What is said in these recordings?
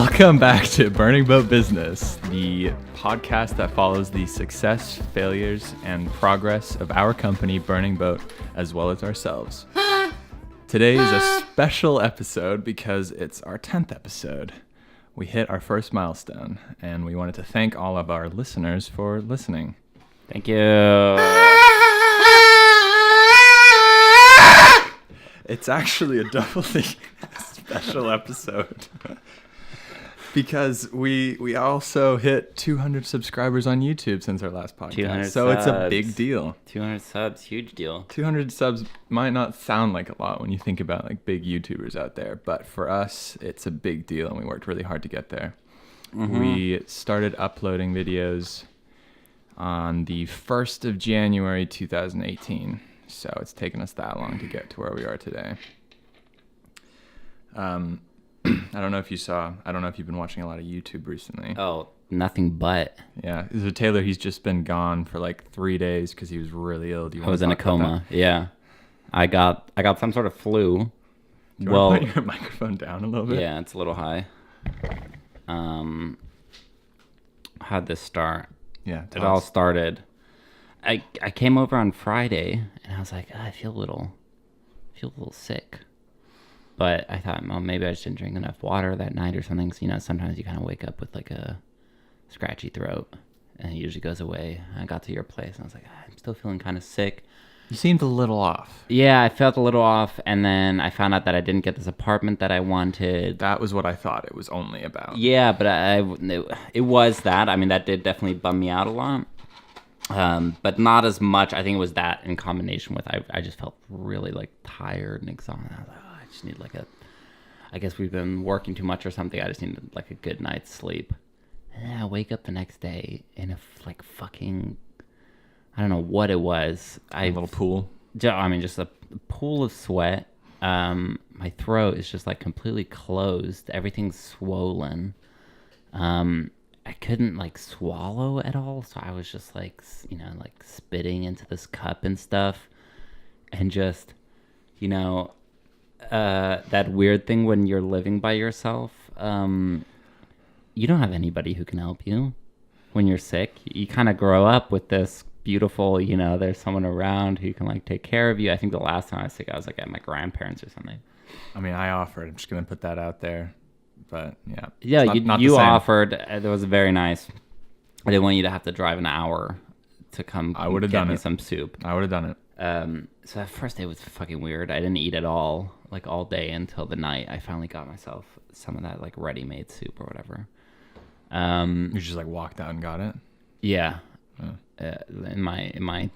Welcome back to Burning Boat Business, the podcast that follows the success, failures, and progress of our company, Burning Boat, as well as ourselves. Today is a special episode because it's our 10th episode. We hit our first milestone, and we wanted to thank all of our listeners for listening. Thank you. It's actually a doubly special episode. Because we also hit 200 subscribers on YouTube since our last podcast. 200 so subs. It's a big deal. 200 subs, huge deal. 200 subs might not sound like a lot when you think about like big YouTubers out there, but for us, it's a big deal, and we worked really hard to get there. Mm-hmm. We started uploading videos on the 1st of January 2018, so it's taken us that long to get to where we are today. I don't know if you've been watching a lot of YouTube recently. Oh, nothing but. Yeah. So Taylor, he's just been gone for like 3 days because he was really ill. I was in a coma. Yeah. I got some sort of flu. Do you want to put your microphone down a little bit? Yeah, it's a little high. How'd this start? Yeah. It all started. I came over on Friday and I was like, I feel a little sick. But I thought, well, maybe I just didn't drink enough water that night or something. So, sometimes you kind of wake up with like a scratchy throat, and it usually goes away. I got to your place, and I was like, I'm still feeling kind of sick. You seemed a little off. Yeah, I felt a little off, and then I found out that I didn't get this apartment that I wanted. That was what I thought it was only about. Yeah, but it was that. I mean, that did definitely bum me out a lot. But not as much. I think it was that in combination with I just felt really like tired and exhausted. I was like, I just need I guess we've been working too much or something. I just need like a good night's sleep. And then I wake up the next day in a fucking, I don't know what it was. A little pool. I mean, just a pool of sweat. My throat is just like completely closed. Everything's swollen. I couldn't like swallow at all. So I was just like, like spitting into this cup and stuff. And just, that weird thing when you're living by yourself, you don't have anybody who can help you when you're sick. You kind of grow up with this beautiful, there's someone around who can like take care of you. I think the last time I was sick, I was like at my grandparents or something. I mean, I offered. I'm just going to put that out there. But yeah. Yeah, you offered. It was very nice. I didn't want you to have to drive an hour to come I would have done some soup. I would have done it. So that first day was fucking weird. I didn't eat at all, like all day until the night. I finally got myself some of that like ready-made soup or whatever. You just like walked out and got it? Yeah. In my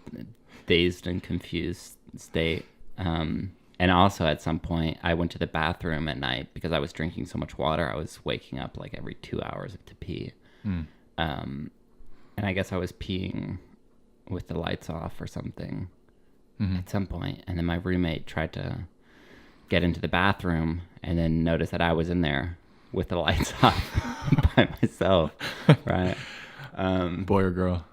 dazed and confused state. And also at some point I went to the bathroom at night because I was drinking so much water. I was waking up like every 2 hours to pee. And I guess I was peeing with the lights off or something at some point. And then my roommate tried to get into the bathroom and then noticed that I was in there with the lights off by myself. Right. Boy or girl?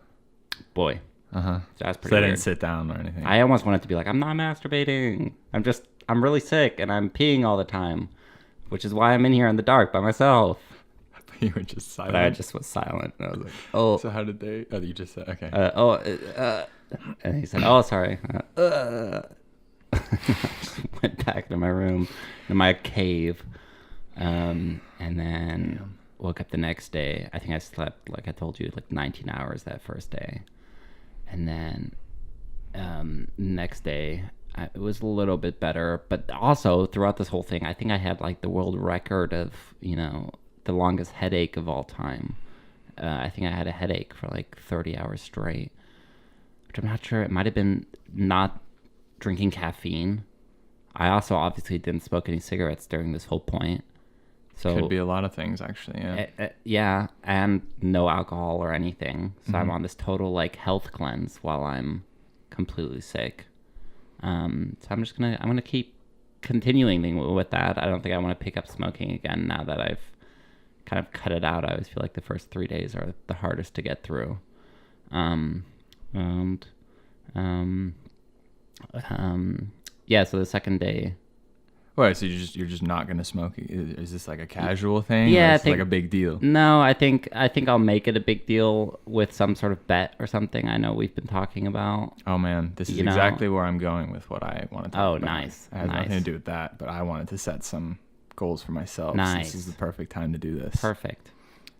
Boy. Uh-huh. So that's pretty So I weird. didn't sit down or anything. I almost wanted to be like, I'm not masturbating. I'm really sick and I'm peeing all the time, which is why I'm in here in the dark by myself. You were just silent. But I just was silent. And I was like, oh. So how did they... Oh, you just said... Okay. And he said, oh, sorry. I just went back to my room, in my cave. And then woke up the next day. I think I slept, like I told you, like 19 hours that first day. And then next day, it was a little bit better. But also, throughout this whole thing, I think I had like the world record of, the longest headache of all time. I think I had a headache for like 30 hours straight, which I'm not sure. It might have been not drinking caffeine. I also obviously didn't smoke any cigarettes during this whole point. So could be a lot of things, actually. Yeah. Yeah, and no alcohol or anything. So I'm on this total like health cleanse while I'm completely sick. So I'm gonna keep continuing with that. I don't think I want to pick up smoking again now that I've kind of cut it out. I always feel like the first 3 days are the hardest to get through. Yeah. So the second day. Wait, so you're just not gonna smoke? Is this like a casual thing? Yeah, or I is it think- like a big deal. No, I think I'll make it a big deal with some sort of bet or something. I know we've been talking about. Oh man, this is You know- exactly where I'm going with what I want to talk Oh, about. nice, It has nice. nothing to do with that, but I wanted to set some goals for myself. Nice. This is the perfect time to do this. Perfect.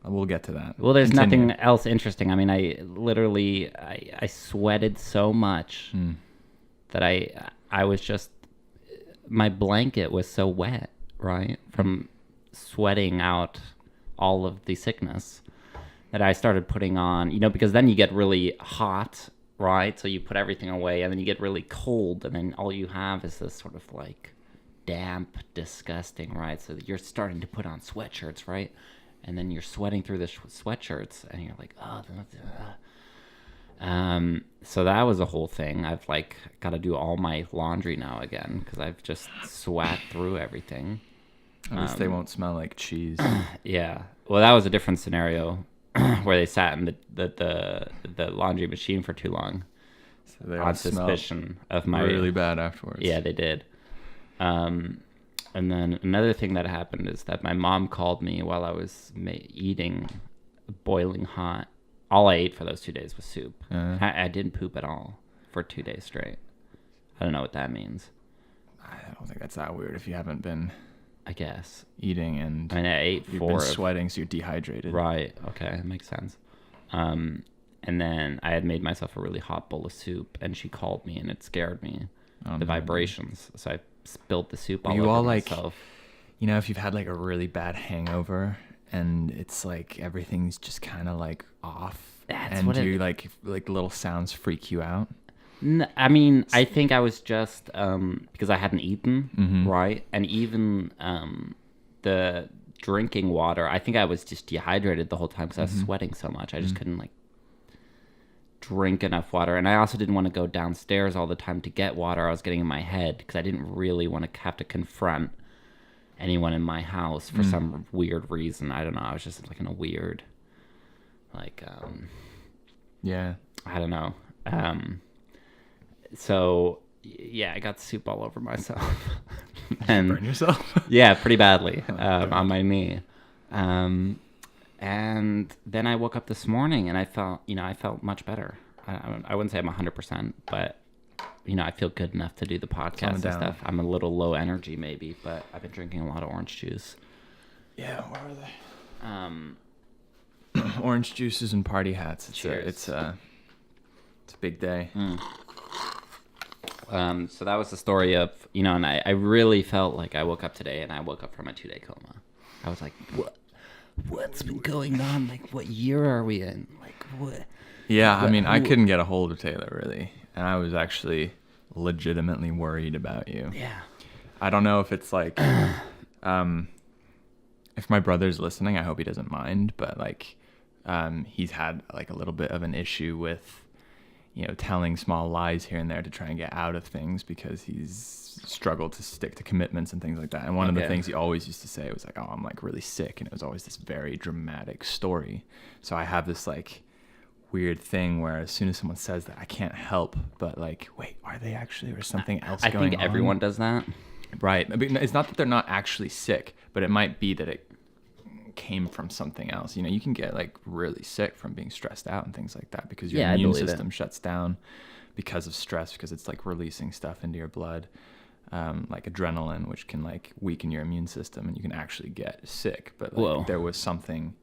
We'll get to that. Well, there's Continue. nothing else interesting. I mean, I literally I sweated so much that I was just, my blanket was so wet, right, from sweating out all of the sickness, that I started putting on, because then you get really hot, right? So you put everything away, and then you get really cold, and then all you have is this sort of like damp, disgusting, right? So you're starting to put on sweatshirts, right? And then you're sweating through the sweatshirts, and you're like, oh. So that was a whole thing. I've like got to do all my laundry now again because I've just swat through everything. At least they won't smell like cheese. Yeah. Well, that was a different scenario where they sat in the laundry machine for too long So they on all smell suspicion of my really bad afterwards. Yeah, they did. And then another thing that happened is that my mom called me while I was eating boiling hot. All I ate for those 2 days was soup. I didn't poop at all for 2 days straight. I don't know what that means. I don't think that's that weird if you haven't been I guess. eating and I mean, I ate you've 4 been of- sweating, so you're dehydrated. Right. Okay. That makes sense. And then I had made myself a really hot bowl of soup, and she called me, and it scared me. Oh, The no. vibrations. So I spilled the soup all You over all, like, myself. If you've had like a really bad hangover and it's like everything's just kind of like off, That's and what it- you like little sounds freak you out. I mean, I think I was just because I hadn't eaten, Mm-hmm. right? And even the drinking water, I think I was just dehydrated the whole time because I was Mm-hmm. sweating so much. I just couldn't like drink enough water. And I also didn't want to go downstairs all the time to get water. I was getting in my head because I didn't really want to have to confront anyone in my house for some weird reason. I don't know. I was just like in a weird, like, Yeah. I don't know. So yeah, I got soup all over myself, Burn and yourself. yeah, pretty badly on my knee. And then I woke up this morning and I felt much better. I wouldn't say I'm 100%, but I feel good enough to do the podcast and down. stuff. I'm a little low energy maybe, but I've been drinking a lot of orange juice. Yeah. Where are they? Orange juices and party hats. It's a big day. So that was the story of, and I really felt like I woke up today and I woke up from a 2-day coma. I was like, what's been going on? Like, what year are we in? Like, what? Yeah, I mean, I who- couldn't get a hold of Taylor really, and I was actually legitimately worried about you. Yeah. I don't know if it's like, if my brother's listening, I hope he doesn't mind, but like, he's had like a little bit of an issue with, telling small lies here and there to try and get out of things because he's struggled to stick to commitments and things like that. And one of the Okay. things he always used to say was like, oh, I'm like really sick. And it was always this very dramatic story. So I have this like weird thing where as soon as someone says that, I can't help but like, wait, are they actually, or something else I going think on? everyone does that. Right. I mean, it's not that they're not actually sick, but it might be that it came from something else. You can get like really sick from being stressed out and things like that because your Yeah, I immune believe it. system shuts down because of stress, because it's like releasing stuff into your blood, like adrenaline, which can like weaken your immune system and you can actually get sick. But like, Whoa. there was something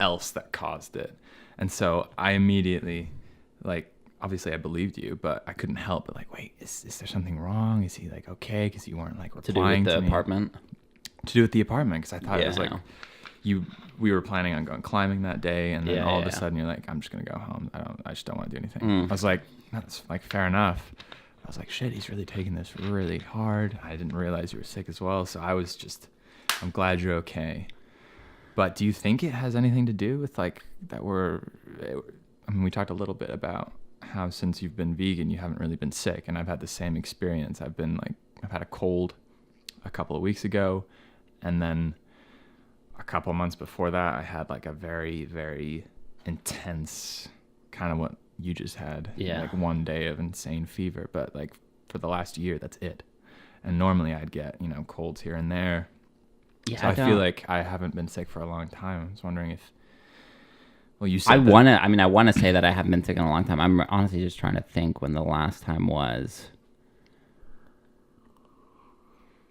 else that caused it. And so I immediately, like, obviously I believed you, but I couldn't help but like, wait, is there something wrong? Is he like okay? Because you weren't like To do replying with the me. apartment. To do with the apartment, because I thought it was Yeah. like we were planning on going climbing that day, and then Yeah, all of yeah. a sudden you're like, I'm just gonna go home. I just don't want to do anything. Mm. I was like, that's like fair enough. I was like, shit, he's really taking this really hard. I didn't realize you were sick as well, so I'm glad you're okay. But do you think it has anything to do with like that we talked a little bit about how since you've been vegan, you haven't really been sick, and I've had the same experience. I've had a cold a couple of weeks ago, and then a couple of months before that, I had like a very, very intense kind of what you just had. Yeah. Like one day of insane fever, but like for the last year, that's it. And normally I'd get, colds here and there. Yeah, So I feel like I haven't been sick for a long time. I was wondering if, well, you said I want to say that I haven't been sick in a long time. I'm honestly just trying to think when the last time was.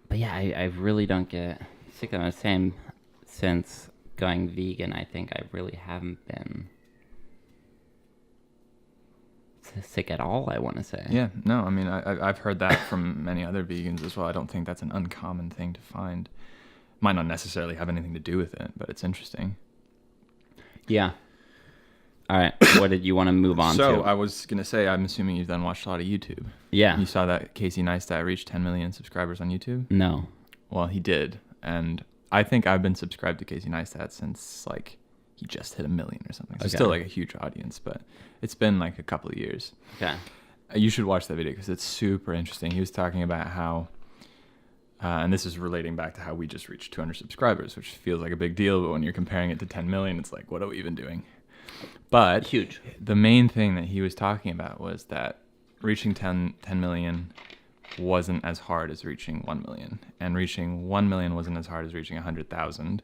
But yeah, I really don't get sick. I'm the same since going vegan. I think I really haven't been sick at all, I want to say. Yeah, no, I mean, I've heard that from many other vegans as well. I don't think that's an uncommon thing to find. Might not necessarily have anything to do with it, but it's interesting. Yeah. All right. What did you want to move on to? So I was going to say, I'm assuming you've then watched a lot of YouTube. Yeah. You saw that Casey Neistat reached 10 million subscribers on YouTube? No. Well, he did. And I think I've been subscribed to Casey Neistat since, like, he just hit 1 million or something. So still, like, a huge audience, but it's been, like, a couple of years. Okay. You should watch that video because it's super interesting. He was talking about how, and this is relating back to how we just reached 200 subscribers, which feels like a big deal, but when you're comparing it to 10 million, it's like, what are we even doing? But huge. The main thing that he was talking about was that reaching 10 million wasn't as hard as reaching 1 million. And reaching 1 million wasn't as hard as reaching 100,000. And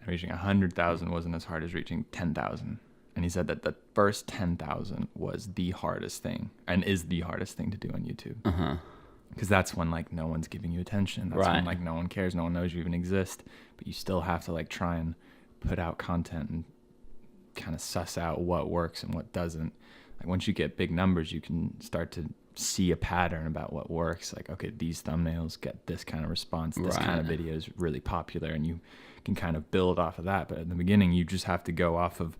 reaching 100,000 wasn't as hard as reaching 10,000. And he said that the first 10,000 was the hardest thing and is the hardest thing to do on YouTube. Uh-huh. Because that's when, like, no one's giving you attention. That's when, like, no one cares. No one knows you even exist. But you still have to, like, try and put out content and kind of suss out what works and what doesn't. Like, once you get big numbers, you can start to see a pattern about what works. Like, okay, these thumbnails get this kind of response. This kind of video is really popular, and you can kind of build off of that. But in the beginning, you just have to go off of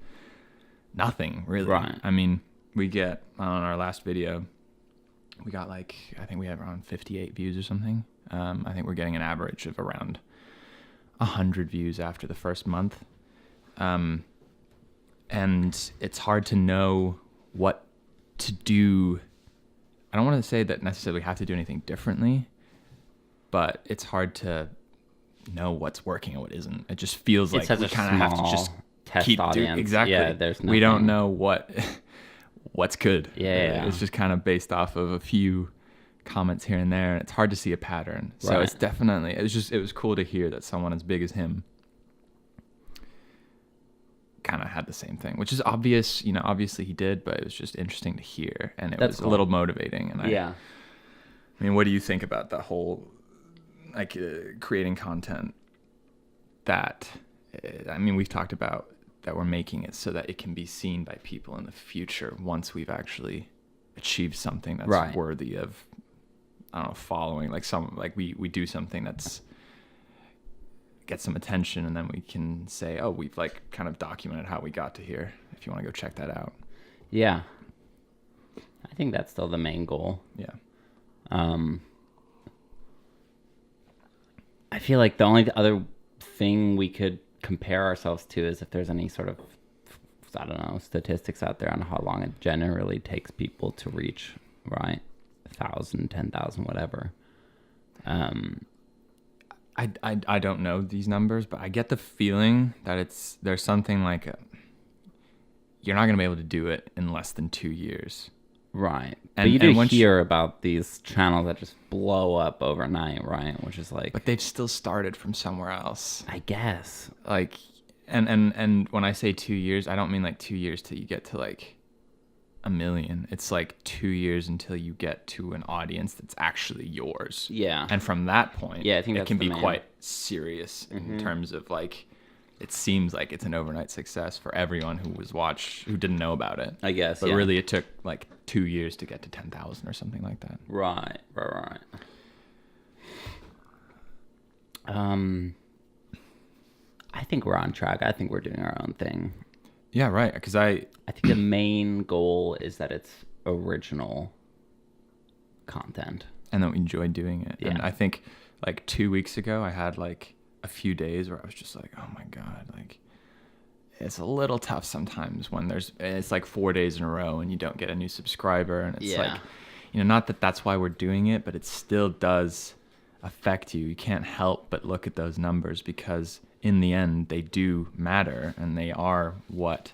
nothing, really. Right. I mean, we get on our last video, we got, like, I think we had around 58 views or something. I think we're getting an average of around 100 views after the first month. And it's hard to know what to do. I don't want to say that necessarily we have to do anything differently, but it's hard to know what's working and what isn't. It just feels like we kind of have to just keep doing exactly. Yeah, we don't know what's good. Yeah. It's just kind of based off of a few comments here and there, and it's hard to see a pattern. So it's definitely, it was cool to hear that someone as big as him kind of had the same thing, which is obvious. Obviously he did, but it was just interesting to hear, and it was cool. A little motivating. And I mean, what do you think about the whole, like, creating content that, I mean, we've talked about that we're making it so that it can be seen by people in the future once we've actually achieved something that's worthy of, I don't know, following. Like we do something that's get some attention, and then we can say, oh, we've, like, kind of documented how we got to here, if you want to go check that out. Yeah. I think that's still the main goal. Yeah. I feel like the only other thing we could compare ourselves to is if there's any sort of, I don't know, statistics out there on how long it generally takes people to reach, right? 1,000, 10,000, whatever. I don't know these numbers, but I get the feeling that there's something like you're not going to be able to do it in less than 2 years. Right. But you do hear about these channels that just blow up overnight, right? Which is like... But they've still started from somewhere else. I guess. Like, and when I say 2 years, I don't mean like 2 years till you get to, like, 1 million. It's like 2 years until you get to an audience that's actually yours. Yeah. And from that point, I think it can be quite serious in terms of, like, it seems like it's an overnight success for everyone who didn't know about it. I guess. But really, it took like 2 years to get to 10,000 or something like that. Right. I think we're on track. I think we're doing our own thing. Yeah, right. Because I think the main goal is that it's original content, and that we enjoy doing it. Yeah. And I think, like, 2 weeks ago, I had, like, a few days where I was just like, oh my God, like, it's a little tough sometimes when it's like 4 days in a row and you don't get a new subscriber. And it's like, not that that's why we're doing it, but it still does affect you. You can't help but look at those numbers because in the end, they do matter, and they are what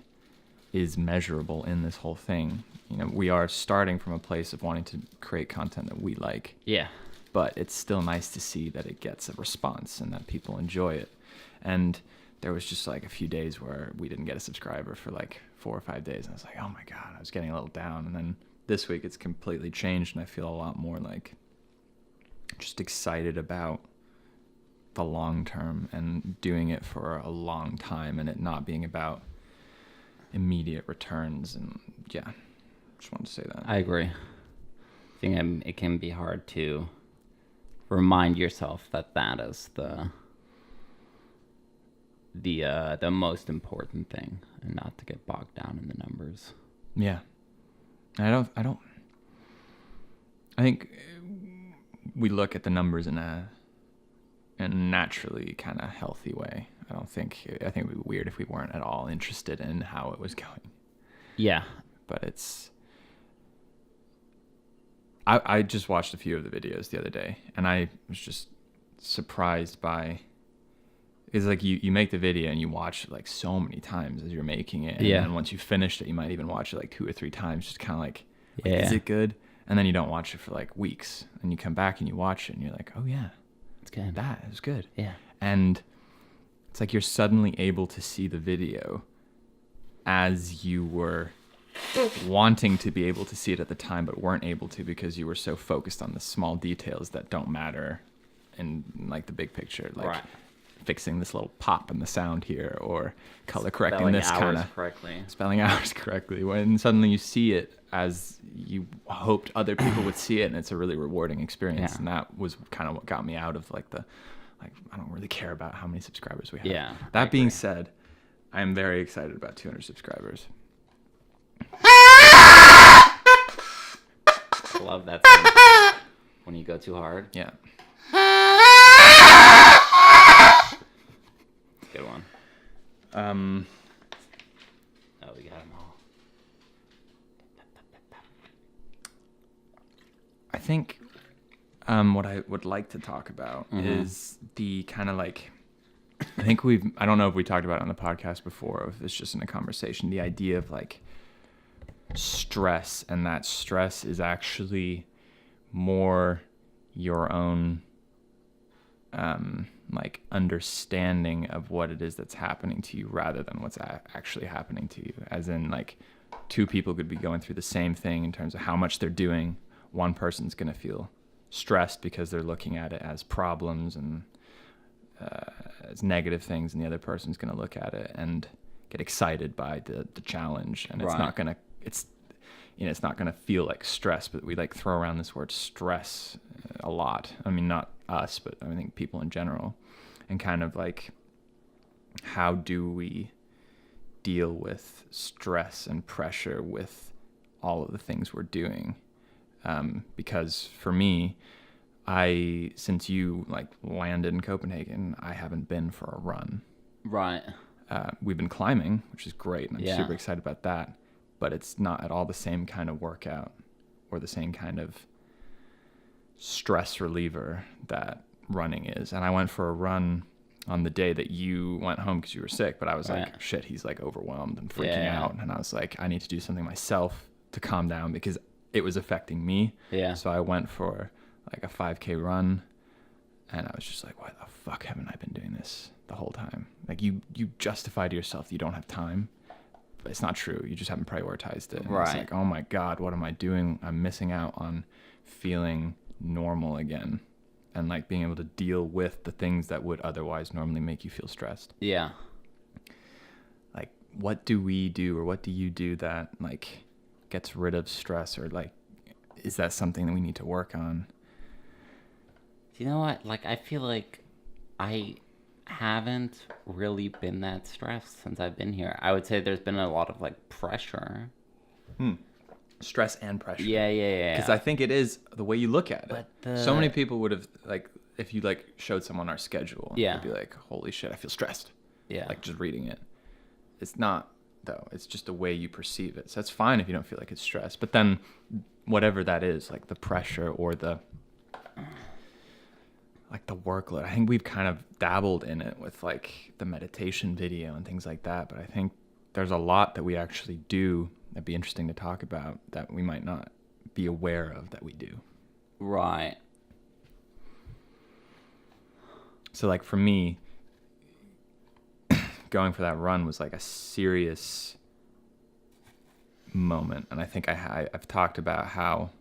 is measurable in this whole thing. We are starting from a place of wanting to create content that we like. Yeah. but it's still nice to see that it gets a response and that people enjoy it. And there was just like a few days where we didn't get a subscriber for like 4 or 5 days, and I was like, oh my God, I was getting a little down. And then this week it's completely changed, and I feel a lot more like just excited about the long term and doing it for a long time, and it not being about immediate returns. And yeah, just wanted to say that. I agree. I think it can be hard to remind yourself that is the most important thing, and not to get bogged down in the numbers. Yeah. I think we look at the numbers in a naturally kind of healthy way. I think it would be weird if we weren't at all interested in how it was going. Yeah. But I just watched a few of the videos the other day, and I was just surprised by, it's like you make the video and you watch it like so many times as you're making it. And then once you finished it, you might even watch it like 2 or 3 times, just kind of like, is it good? And then you don't watch it for like weeks, and you come back and you watch it and you're like, oh yeah, it's good. That is good. Yeah. And it's like you're suddenly able to see the video as you were wanting to be able to see it at the time, but weren't able to because you were so focused on the small details that don't matter in like the big picture, like fixing this little pop in the sound here, or color correcting this kind of spelling hours correctly. When suddenly you see it as you hoped other people would see it, and it's a really rewarding experience. And that was kind of what got me out of like I don't really care about how many subscribers we have. Yeah. That being said, I am very excited about 200 subscribers. I love that sound when you go too hard. Yeah. Good one. Oh, we got them all. I think what I would like to talk about is the kind of like, I think I don't know if we talked about it on the podcast before, or if it's just in a conversation, the idea of like stress, and that stress is actually more your own like understanding of what it is that's happening to you rather than what's actually happening to you. As in, like, 2 people could be going through the same thing in terms of how much they're doing. One person's going to feel stressed because they're looking at it as problems and as negative things, and the other person's going to look at it and get excited by the challenge, and it's not going to it's not going to feel like stress. But we like throw around this word stress a lot. I mean, not us, but I think people in general. And kind of like, how do we deal with stress and pressure with all of the things we're doing? Because for me, since you like landed in Copenhagen, I haven't been for a run. Right. We've been climbing, which is great, and I'm super excited about that. But it's not at all the same kind of workout or the same kind of stress reliever that running is. And I went for a run on the day that you went home because you were sick, but I was like, shit, he's like overwhelmed and freaking out. And I was like, I need to do something myself to calm down because it was affecting me. Yeah. So I went for like a 5K run, and I was just like, why the fuck haven't I been doing this the whole time? Like, you justify to yourself that you don't have time. But it's not true. You just haven't prioritized it. And it's like, oh my God, what am I doing? I'm missing out on feeling normal again, and like being able to deal with the things that would otherwise normally make you feel stressed. Yeah. Like, what do we do, or what do you do that like gets rid of stress, or like, is that something that we need to work on? You know what? Like, I feel like I haven't really been that stressed since I've been here. I would say there's been a lot of like pressure. Stress and pressure. Yeah. Because I think it is the way you look at it. So many people would have, like, if you like showed someone our schedule, they'd be like, holy shit, I feel stressed. Yeah. Like, just reading it. It's not, though. It's just the way you perceive it. So it's fine if you don't feel like it's stress. But then whatever that is, like the pressure or the workload, I think we've kind of dabbled in it with like the meditation video and things like that. But I think there's a lot that we actually do that'd be interesting to talk about that we might not be aware of that we do. Right. So like for me, going for that run was like a serious moment. And I think I've talked about how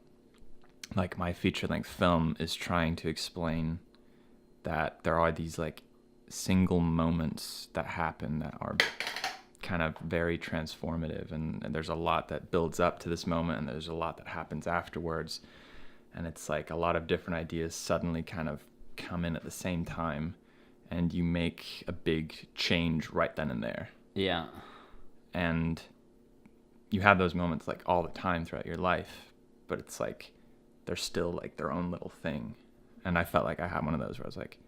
like my feature length film is trying to explain that there are these like single moments that happen that are kind of very transformative, and there's a lot that builds up to this moment, and there's a lot that happens afterwards, and it's like a lot of different ideas suddenly kind of come in at the same time, and you make a big change right then and there. Yeah. And you have those moments like all the time throughout your life, but it's like they're still like their own little thing. And I felt like I had one of those where I was like,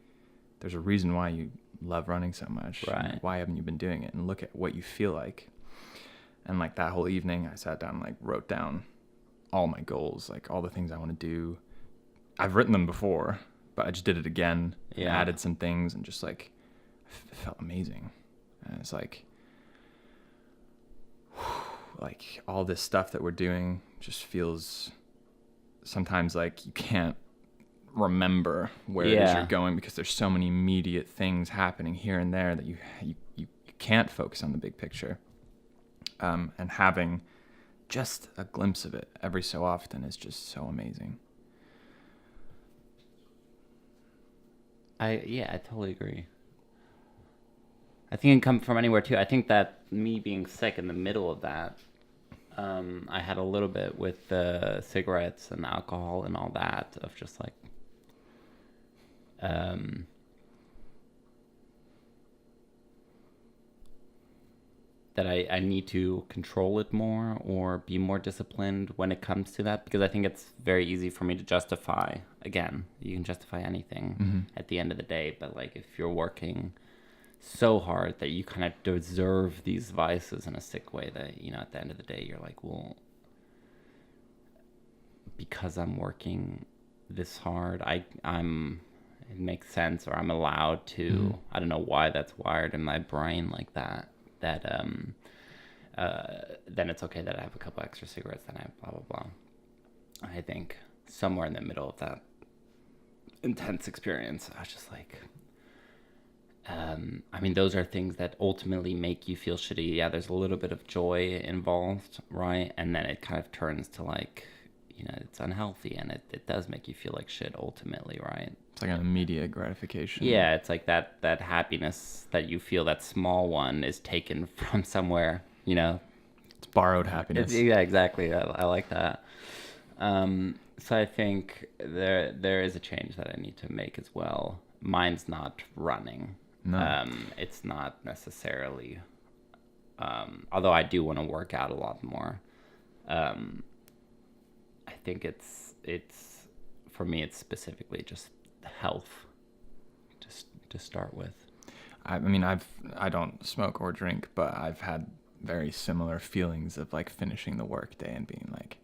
there's a reason why you love running so much. Right. Why haven't you been doing it? And look at what you feel like. And like that whole evening, I sat down and like wrote down all my goals, like all the things I want to do. I've written them before, but I just did it again. Yeah. Added some things and just like it felt amazing. And it's like all this stuff that we're doing just feels sometimes like you can't remember where it is you're going, because there's so many immediate things happening here and there that you can't focus on the big picture. And having just a glimpse of it every so often is just so amazing. I totally agree. I think it can come from anywhere too. I think that me being sick in the middle of that, I had a little bit with the cigarettes and alcohol and all that of just like, that I need to control it more or be more disciplined when it comes to that, because I think it's very easy for me to justify. Again, you can justify anything at the end of the day, but like if you're working so hard that you kind of deserve these vices in a sick way, that, you know, at the end of the day you're like, well, because I'm working this hard, it makes sense, or I'm allowed to. I don't know why that's wired in my brain like that then it's okay that I have a couple extra cigarettes, then I have blah blah blah. I think somewhere in the middle of that intense experience, I was just like, I mean, those are things that ultimately make you feel shitty. Yeah, there's a little bit of joy involved, right? And then it kind of turns to like, you know, it's unhealthy, and it does make you feel like shit ultimately, right? It's like an immediate gratification. Yeah, it's like that happiness that you feel, that small one, is taken from somewhere, you know? It's borrowed happiness. Yeah, exactly. I like that. So I think there is a change that I need to make as well. Mine's not running. No. It's not necessarily, although I do want to work out a lot more. I think it's for me, it's specifically just health, just to start with. I mean, I don't smoke or drink, but I've had very similar feelings of like finishing the workday and being like,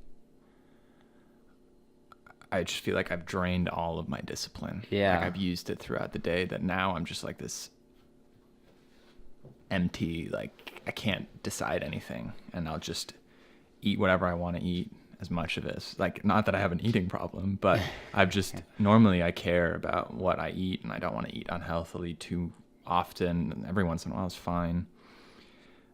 I just feel like I've drained all of my discipline. Yeah. Like I've used it throughout the day, that now I'm just like this empty, like I can't decide anything, and I'll just eat whatever I want to eat, as much of it. Like, not that I have an eating problem, but I've just, normally I care about what I eat, and I don't want to eat unhealthily too often, and every once in a while is fine,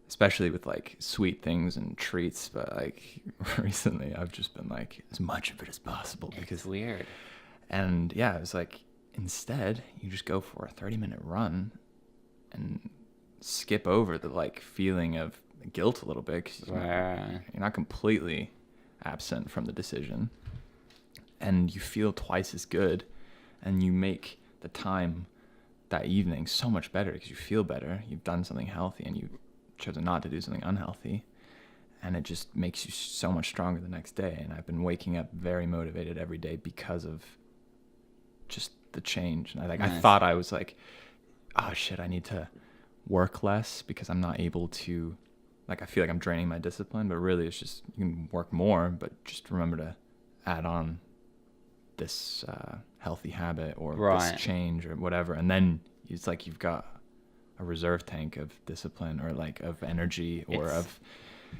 especially with like sweet things and treats. But like recently I've just been like, as much of it as possible, because it's weird. And yeah, it was like, instead you just go for a 30-minute run and skip over the like feeling of guilt a little bit, because you're not completely absent from the decision, and you feel twice as good, and you make the time that evening so much better because you feel better. You've done something healthy, and you've chosen not to do something unhealthy, and it just makes you so much stronger the next day. And I've been waking up very motivated every day because of just the change. And Nice. I thought I was like, oh shit, I need to work less because I'm not able to, like, I feel like I'm draining my discipline, but really it's just, you can work more, but just remember to add on this healthy habit or Right. this change or whatever. And then it's like you've got a reserve tank of discipline, or like of energy, or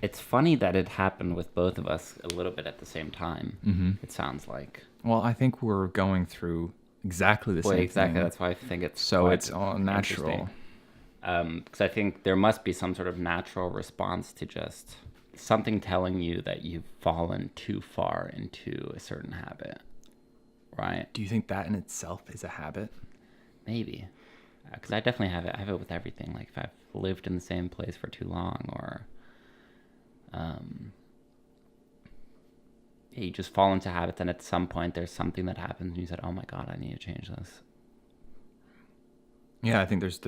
It's funny that it happened with both of us a little bit at the same time. Mm-hmm. It sounds like. Well, I think we're going through exactly the same exactly. thing. That's why I think it's So quite it's all natural. Because I think there must be some sort of natural response to just something telling you that you've fallen too far into a certain habit, right? Do you think that in itself is a habit? Maybe. Because I definitely have it. I have it with everything. Like if I've lived in the same place for too long, or you just fall into habits, and at some point there's something that happens, and you said, "Oh my God, I need to change this." Yeah, I think there's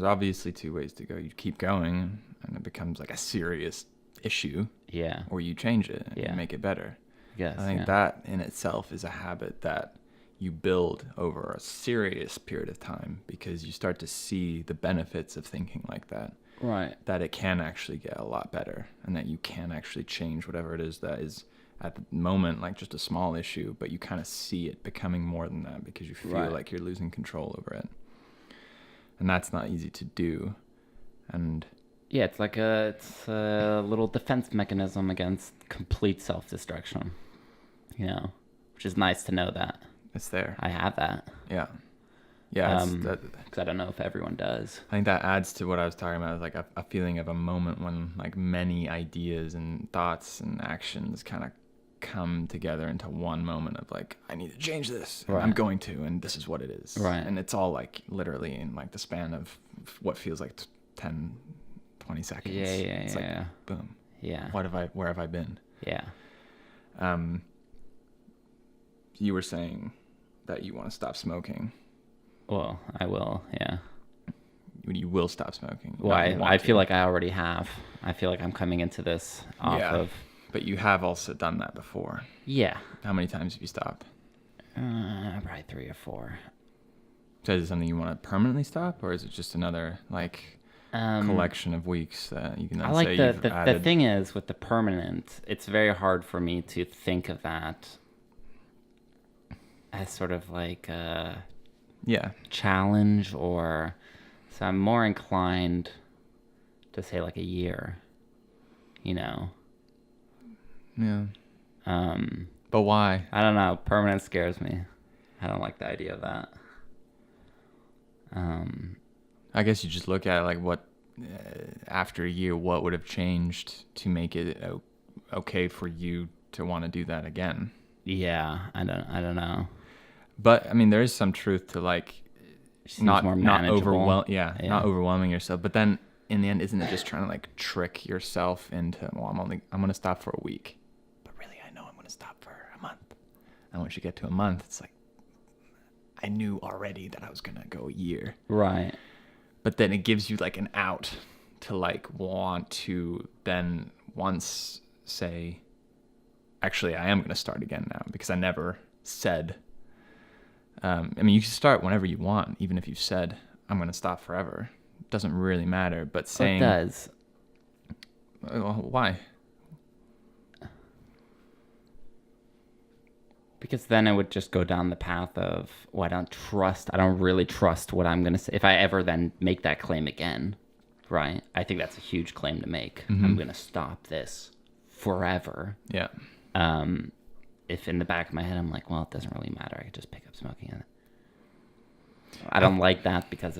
obviously two ways to go. You keep going, and it becomes like a serious issue, Yeah. or you change it and Yeah. make it better. Yes. I think that in itself is a habit that you build over a serious period of time because you start to see the benefits of thinking like that. Right. That it can actually get a lot better and that you can actually change whatever it is that is at the moment like just a small issue, but you kind of see it becoming more than that because you feel like you're losing control over it. And that's not easy to do. And yeah, it's a little defense mechanism against complete self-destruction, which is nice to know that it's there. I have that. Yeah. Because I don't know if everyone does. I think that adds to what I was talking about, like a feeling of a moment when like many ideas and thoughts and actions kind of come together into one moment of like, I need to change this. And I'm going to, and this is what it is. Right. And it's all like literally in like the span of what feels like 10, 20 seconds. Yeah. It's like, boom. Yeah. Where have I been? Yeah. You were saying that you want to stop smoking. Well, I will. Yeah. You will stop smoking. Well, I feel like I already have. I feel like I'm coming into this off of. But you have also done that before. Yeah. How many times have you stopped? Probably 3 or 4. So is it something you want to permanently stop, or is it just another like collection of weeks that you can then say you've added? The thing is with the permanent, it's very hard for me to think of that as sort of like a challenge, or so I'm more inclined to say like a year. Yeah. But why? I don't know. Permanent scares me. I don't like the idea of that. I guess you just look at like what after a year, what would have changed to make it okay for you to want to do that again? Yeah, I don't know. But I mean, there is some truth to like not overwhelming yourself. But then in the end, isn't it just trying to like trick yourself into, well, I'm gonna stop for a week. Stop for a month. And once you get to a month, it's like, I knew already that I was gonna go a year. Right. But then it gives you like an out to like want to then once say, actually I am gonna start again now because I never said. I mean, you can start whenever you want, even if you've said I'm gonna stop forever. It doesn't really matter. But saying it does. Why? Because then it would just go down the path of, I don't really trust what I'm going to say. If I ever then make that claim again, right? I think that's a huge claim to make. Mm-hmm. I'm going to stop this forever. Yeah. If in the back of my head, I'm like, well, it doesn't really matter. I could just pick up smoking. I don't like that because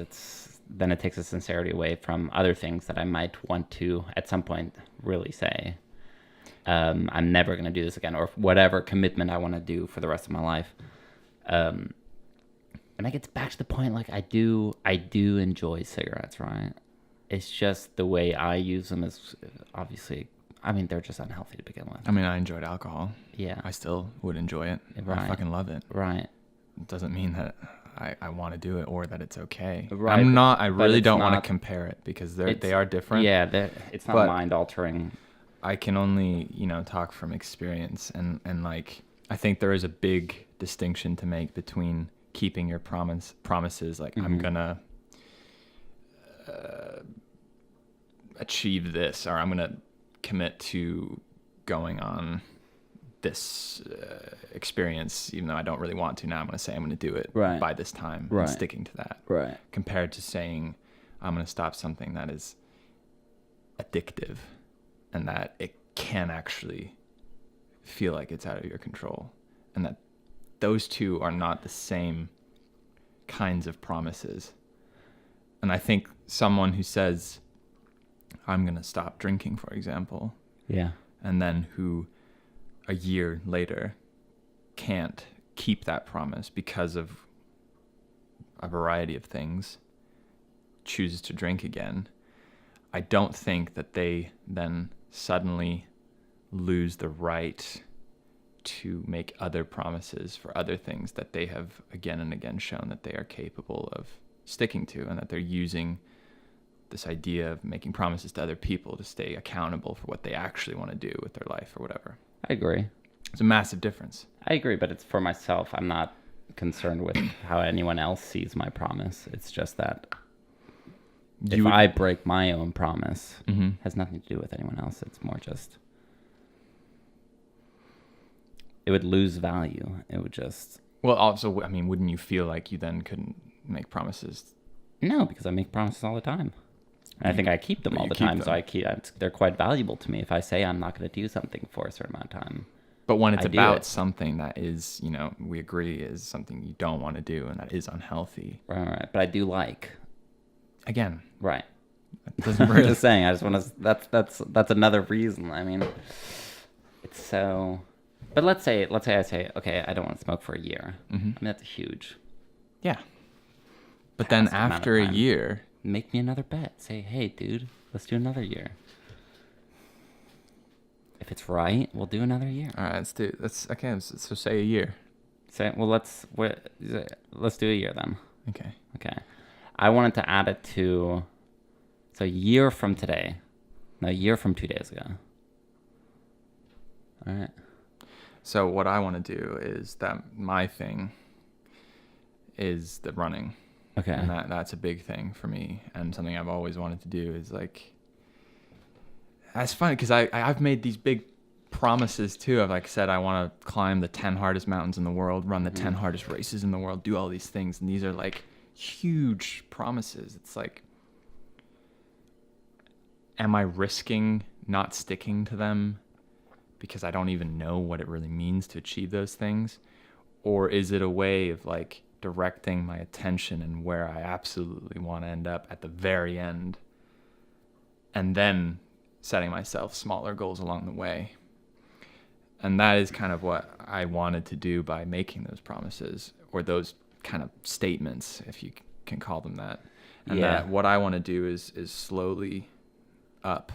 then it takes the sincerity away from other things that I might want to, at some point, really say. I'm never going to do this again, or whatever commitment I want to do for the rest of my life. And that gets back to the point, like I do enjoy cigarettes, right? It's just the way I use them is obviously, I mean, they're just unhealthy to begin with. I mean, I enjoyed alcohol. Yeah. I still would enjoy it. Right. I fucking love it. Right. It doesn't mean that I want to do it or that it's okay. Right. I really don't want to compare it because they are different. Yeah, it's not mind altering. I can only, talk from experience and like, I think there is a big distinction to make between keeping your promises. Like, mm-hmm. I'm going to achieve this, or I'm going to commit to going on this experience, even though I don't really want to. Now I'm going to say I'm going to do it by this time and sticking to that. Right. Compared to saying I'm going to stop something that is addictive and that it can actually feel like it's out of your control, and that those two are not the same kinds of promises. And I think someone who says, I'm going to stop drinking, for example, Yeah. and then who a year later can't keep that promise because of a variety of things, chooses to drink again, I don't think that they then suddenly lose the right to make other promises for other things that they have again and again shown that they are capable of sticking to, and that they're using this idea of making promises to other people to stay accountable for what they actually want to do with their life or whatever. I agree. It's a massive difference. I agree, but it's for myself. I'm not concerned with how anyone else sees my promise. It's just that if I break my own promise, Mm-hmm. has nothing to do with anyone else. It's more just, it would lose value. It would just... Well, also, I mean, wouldn't you feel like you then couldn't make promises? No, because I make promises all the time. And I think I keep them all the time, so they're quite valuable to me. If I say I'm not going to do something for a certain amount of time. But when it's I do about it. something that is, you know, we agree is something you don't want to do and that is unhealthy. Right. But I do like. Again, Right. it doesn't I'm really... just saying. I just want to. That's another reason. I mean, it's so. But let's say I say, okay, I don't want to smoke for a year. Mhm. I mean, that's huge. Yeah. But then Past amount of after a time. year, Make me another bet. Say, hey, dude, let's do another year. If it's right, we'll do another year. all right, so say a year. Say, well, let's do a year then. Okay. Okay. I wanted to add it to, so a year from today. No, a year from 2 days ago. All right. So what I want to do is that my thing is the running. Okay. And that's a big thing for me, and something I've always wanted to do is like, that's funny because I've made these big promises too. I've like said I want to climb the 10 hardest mountains in the world, run the 10 hardest races in the world, do all these things, and these are like huge promises. It's like, am I risking not sticking to them because I don't even know what it really means to achieve those things? Or is it a way of like directing my attention and where I absolutely want to end up at the very end, and then setting myself smaller goals along the way? And that is kind of what I wanted to do by making those promises, or those kind of statements, if you can call them that. And Yeah. that what I want to do is slowly up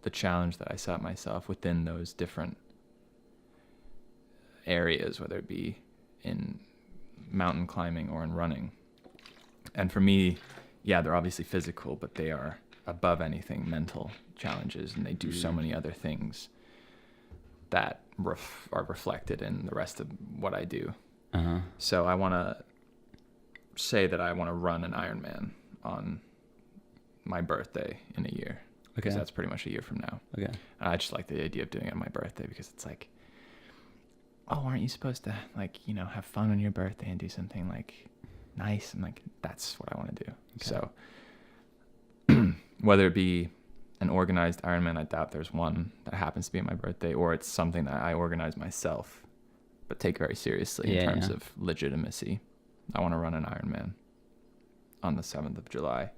the challenge that I set myself within those different areas, whether it be in mountain climbing or in running. And for me, yeah, they're obviously physical, but they are above anything mental challenges, and they do so many other things that are reflected in the rest of what I do. Uh-huh. So I want to say that I want to run an Ironman on my birthday in a year. Because Okay. that's pretty much a year from now. Okay. I just like the idea of doing it on my birthday, because it's like, oh, aren't you supposed to, like, you know, have fun on your birthday and do something like nice? I'm like, that's what I want to do. Okay. So whether it be an organized Ironman, I doubt there's one that happens to be on my birthday, or it's something that I organize myself but take very seriously in terms of legitimacy. I want to run an Ironman on the 7th of July,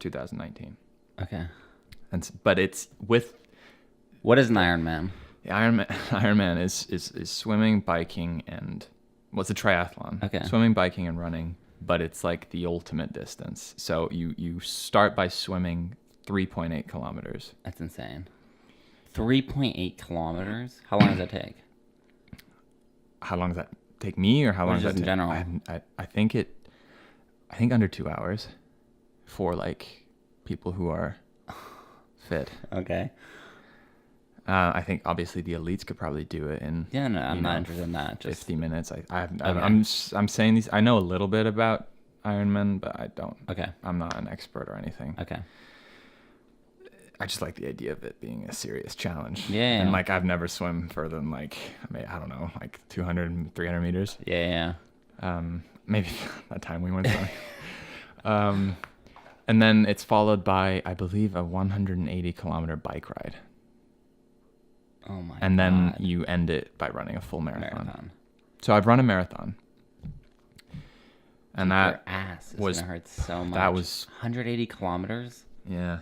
2019. Okay. But it's with What is an Ironman? the Ironman is swimming, biking, and it's a triathlon. Okay. Swimming, biking, and running, but it's like the ultimate distance. So you start by swimming 3.8 kilometers. That's insane. 3.8 kilometers? How long does that take? How long does that take me, or how Or long does just that in take? general? I think under 2 hours for like people who are fit. Okay. I think obviously the elites could probably do it in Yeah, no, I'm you not know, interested in that. Just 50 minutes. Okay. I'm saying these. I know a little bit about Ironman, but I don't. Okay. I'm not an expert or anything. Okay. I just like the idea of it being a serious challenge. Yeah. And like I've never swum further than like I don't know, like 200, 300 meters. Yeah. Maybe that time we went swimming. And then it's followed by, I believe, a 180 kilometer bike ride. Oh my. And then God. you end it by running a full marathon. So I've run a marathon. And Your ass is was gonna hurt so much. that was 180 kilometers. yeah.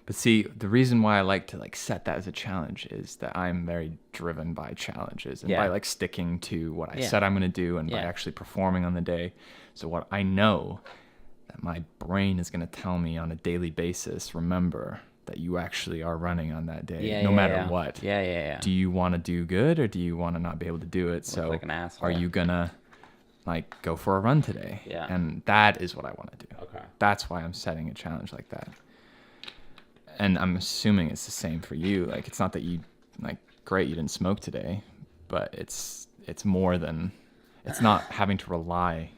But see, the reason why I like to like set that as a challenge is that I'm very driven by challenges and Yeah. by like sticking to what I Yeah. said I'm going to do and by Yeah. actually performing on the day. So what I know that my brain is going to tell me on a daily basis, remember that you actually are running on that day, Yeah, no yeah, matter yeah. what. Yeah. Do you want to do good or do you want to not be able to do it? So like an asshole. are you going to like go for a run today? Yeah. And that is what I want to do. Okay. That's why I'm setting a challenge like that. And I'm assuming it's the same for you. Like, it's not that you, like, great, you didn't smoke today, but it's more than, it's not having to rely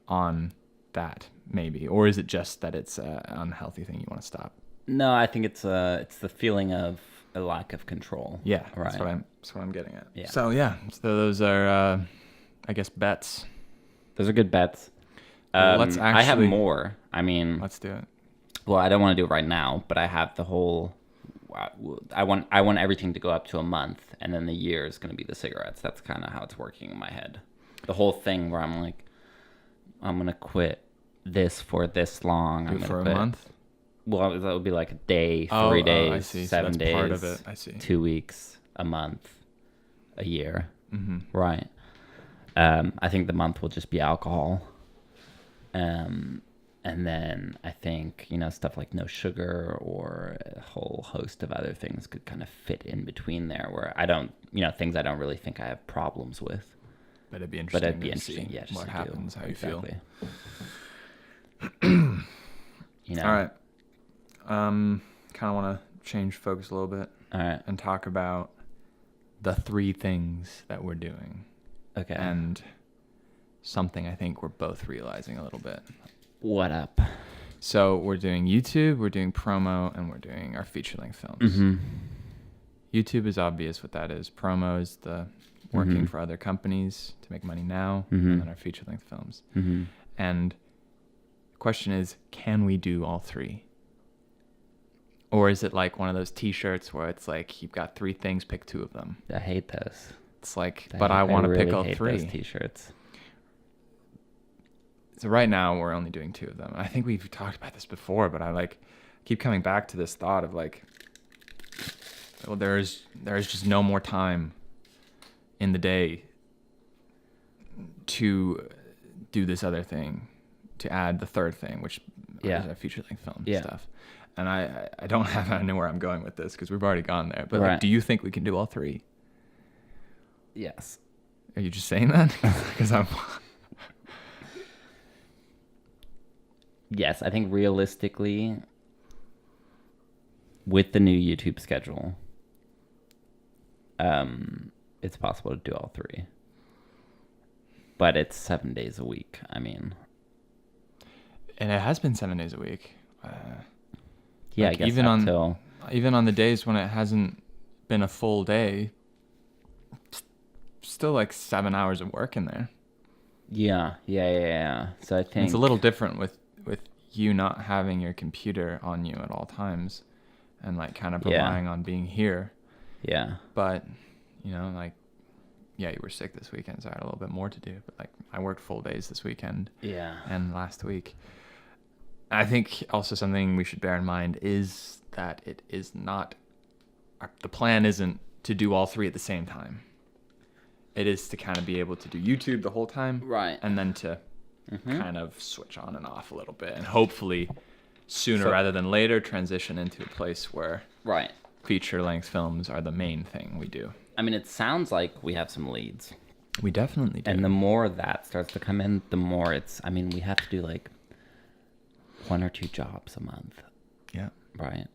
on that, maybe. Or is it just that it's an unhealthy thing you want to stop? No, I think it's the feeling of a lack of control. Yeah, Right. that's what I'm getting at. Yeah. So, yeah, so those are, I guess, bets. Those are good bets. Let's I have actually- more. I mean, Let's do it. well, I don't want to do it right now, but I have the whole. I want everything to go up to a month, and then the year is going to be the cigarettes. That's kind of how it's working in my head. The whole thing where I'm like, I'm gonna quit this for this long. I'm Do it gonna for a quit. month? Well, that would be like a day, Oh, 3 oh, days, I see. So 7 that's days, part of it. I see. 2 weeks, a month, a year. Mm-hmm. Right. I think the month will just be alcohol. And then I think, stuff like no sugar or a whole host of other things could kind of fit in between there where I don't, things I don't really think I have problems with. But it'd be interesting to interesting, see yeah, just what to happens, do. how you feel. You know. All right. Kind of want to change focus a little bit All right. and talk about the 3 things that we're doing Okay. and something I think we're both realizing a little bit. What up? So we're doing YouTube, we're doing promo, and we're doing our feature-length films. Mm-hmm. YouTube is obvious what that is. Promo is the working Mm-hmm. for other companies to make money now, Mhm. and then our feature-length films. Mm-hmm. And the question is, can we do all 3? Or is it like one of those t-shirts where it's like, you've got 3 things, pick 2 of them? I hate those. It's like, but I want to really pick all hate 3. those t-shirts. So right now we're only doing 2 of them. I think we've talked about this before, but I keep coming back to this thought of like, well, there's just no more time in the day to do this other thing, to add the 3rd thing, which is a feature-length film stuff. And I don't have, I know where I'm going with this because we've already gone there. But like, do you think we can do all 3? Yes. Are you just saying that? Because I'm. Yes, I think realistically, with the new YouTube schedule, it's possible to do all 3. But it's 7 days a week. I mean, And it has been 7 days a week. yeah, like I guess even until on the days when it hasn't been a full day, still like 7 hours of work in there. yeah. So I And think it's a little different with you not having your computer on you at all times, and like kind of relying on being here. Yeah. But like, yeah, you were sick this weekend, so I had a little bit more to do. But like, I worked full days this weekend. Yeah. And last week. I think also something we should bear in mind is that it is not, the plan isn't to do all 3 at the same time. It is to kind of be able to do YouTube the whole time. Right. And then to kind of switch on and off a little bit. And hopefully sooner So- rather than later transition into a place where Right. feature-length films are the main thing we do. I mean, it sounds like we have some leads. We definitely do. And the more that starts to come in, the more we have to do like 1 or 2 jobs a month. Yeah. Right.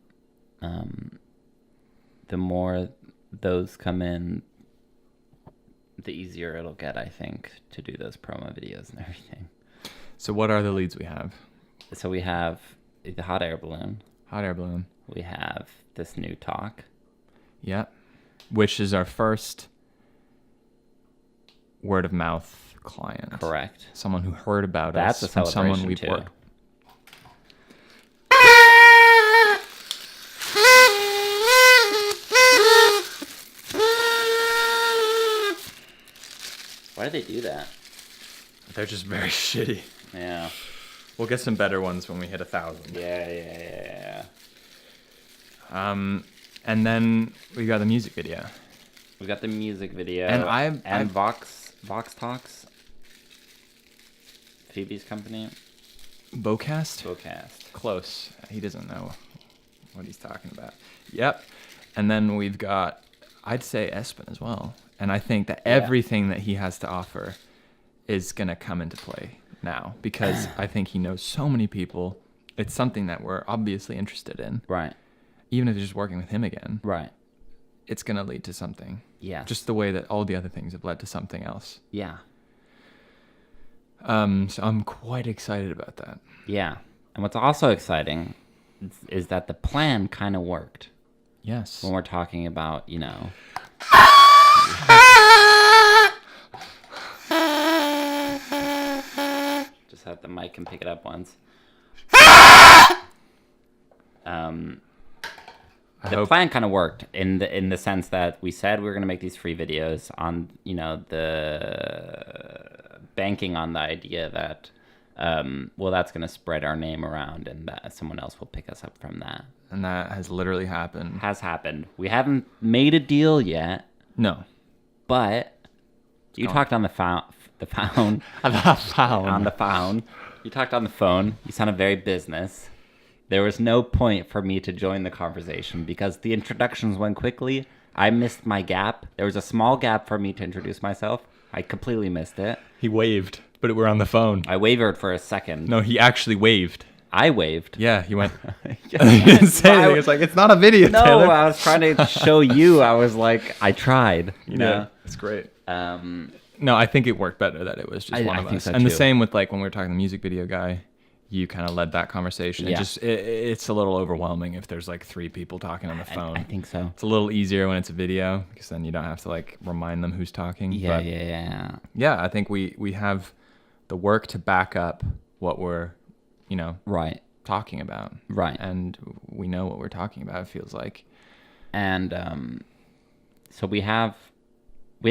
The more those come in, the easier it'll get, I think, to do those promo videos and everything. So what are the leads we have? So we have the hot air balloon. Hot air balloon. We have this new talk. Yeah. Which is our first word of mouth client. Correct. Someone who heard about That's us a from someone celebration, we've too. worked. did they do that? They're just very shitty. Yeah. We'll get some better ones when we hit 1,000. Yeah. And then we got the music video. We got the music video. And and Vox Talks. Phoebe's company. Bocast? Bocast. Close. He doesn't know what he's talking about. Yep. And then we've got, I'd say, Espen as well. And I think that everything that he has to offer is going to come into play now because I think he knows so many people. It's something that we're obviously interested in. Right. Even if it's just working with him again. Right. It's going to lead to something. Yeah. Just the way that all the other things have led to something else. Yeah. So I'm quite excited about that. Yeah. And what's also exciting is that the plan kind of worked. Yes. When we're talking about, just have the mic and pick it up once. The plan kind of worked in the sense that we said we were going to make these free videos on, the banking on the idea that, that's going to spread our name around and that someone else will pick us up from that. And that has literally happened. Has happened. We haven't made a deal yet. No. But you talked on the phone. On the phone. You talked on the phone. You sounded very business. There was no point for me to join the conversation because the introductions went quickly. I missed my gap. There was a small gap for me to introduce myself. I completely missed it. He waved, but we're on the phone. I wavered for a second. No, he actually waved. I waved. Yeah, he went. He didn't say anything. It's like, it's not a video, No, Taylor. I was trying to show you. I was like, I tried. You know? Yeah, it's great. No, I think it worked better that it was just one of us. So and too. The same with like when we were talking to the music video guy, you kind of led that conversation. Yeah. It's a little overwhelming if there's like 3 people talking on the phone. I think so. It's a little easier when it's a video because then you don't have to like remind them who's talking. Yeah. Yeah, I think we have the work to back up what we're, right. talking about. Right. And we know what we're talking about, it feels like. And so we have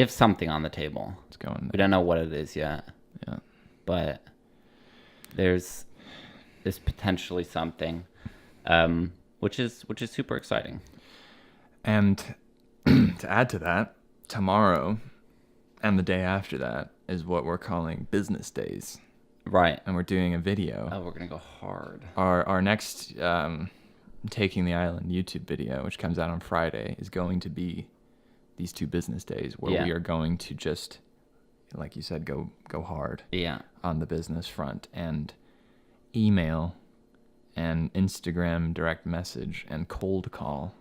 something on the table. It's going. We don't know what it is yet. Yeah. But there's potentially something, which is super exciting. And to add to that, tomorrow and the day after that is what we're calling business days. Right. And we're doing a video. Oh, we're gonna go hard. Our next Taking the Island YouTube video, which comes out on Friday, is going to be these 2 business days where we are going to just, like you said, go hard. Yeah. On the business front and email and Instagram direct message and cold call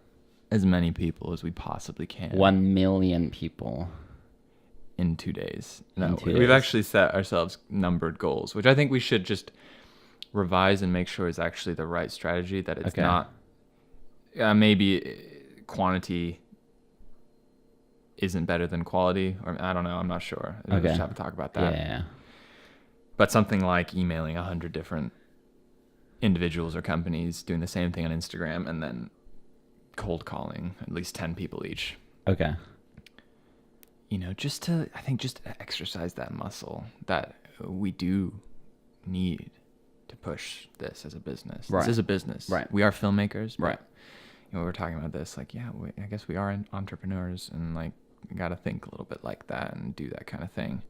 as many people as we possibly can. 1 million people. In 2 days. In 2 We've days. actually set ourselves numbered goals, which I think we should just revise and make sure is actually the right strategy, that it's not maybe quantity isn't better than quality, or I don't know, I'm not sure. We'll just have to talk about that. Yeah. But something like emailing 100 different individuals or companies, doing the same thing on Instagram, and then cold calling at least 10 people each. Okay. Just to exercise that muscle that we do need to push this as a business. Right. This is a business. Right. We are filmmakers. But, Right. we're talking about this, like, I guess we are entrepreneurs, and like, we got to think a little bit like that and do that kind of thing.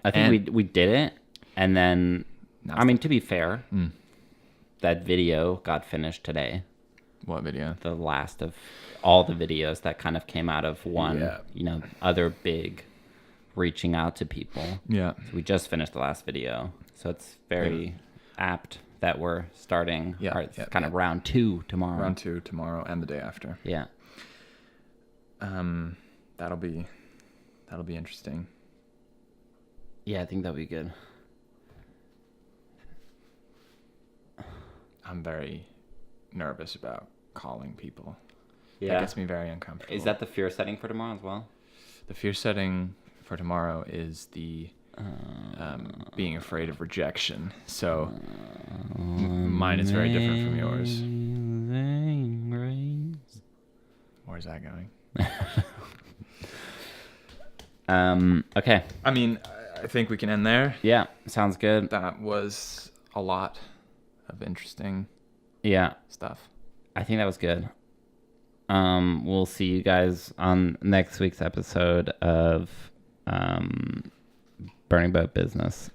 I think we did it, and then, to be fair, that video got finished today. What video? The last of all the videos that kind of came out of one, other big reaching out to people. Yeah. So we just finished the last video. So it's very apt that we're starting round 2 tomorrow. Round 2 tomorrow and the day after. Yeah. That'll be interesting. Yeah, I think that'll be good. I'm very nervous about calling people. Yeah. That gets me very uncomfortable. Is that the fear setting for tomorrow as well? The fear setting for tomorrow is the being afraid of rejection. So mine is very different from yours. Where's that going? Okay. I mean, I think we can end there. Yeah, sounds good. That was a lot of interesting Yeah, stuff. I think that was good. We'll see you guys on next week's episode of Burning Boat Business.